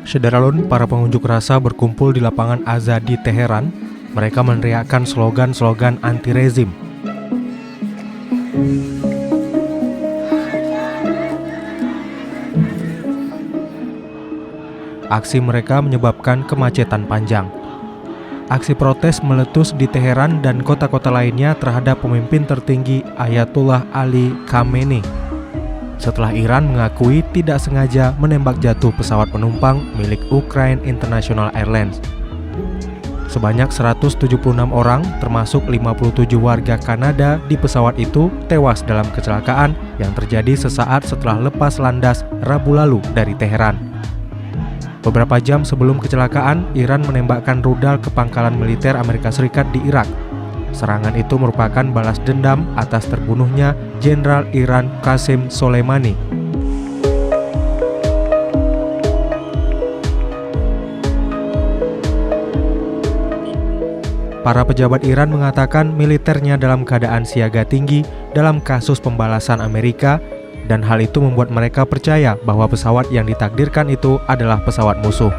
Sederalun, para pengunjuk rasa berkumpul di lapangan Azadi, Teheran. Mereka meneriakkan slogan-slogan anti-rezim. Aksi mereka menyebabkan kemacetan panjang. Aksi protes meletus di Teheran dan kota-kota lainnya terhadap pemimpin tertinggi Ayatollah Ali Khamenei. Setelah Iran mengakui tidak sengaja menembak jatuh pesawat penumpang milik Ukraine International Airlines. Sebanyak 176 orang, termasuk 57 warga Kanada di pesawat itu, tewas dalam kecelakaan yang terjadi sesaat setelah lepas landas Rabu lalu dari Teheran. Beberapa jam sebelum kecelakaan, Iran menembakkan rudal ke pangkalan militer Amerika Serikat di Irak. Serangan itu merupakan balas dendam atas terbunuhnya Jenderal Iran Qasem Soleimani. Para pejabat Iran mengatakan militernya dalam keadaan siaga tinggi dalam kasus pembalasan Amerika, dan hal itu membuat mereka percaya bahwa pesawat yang ditakdirkan itu adalah pesawat musuh.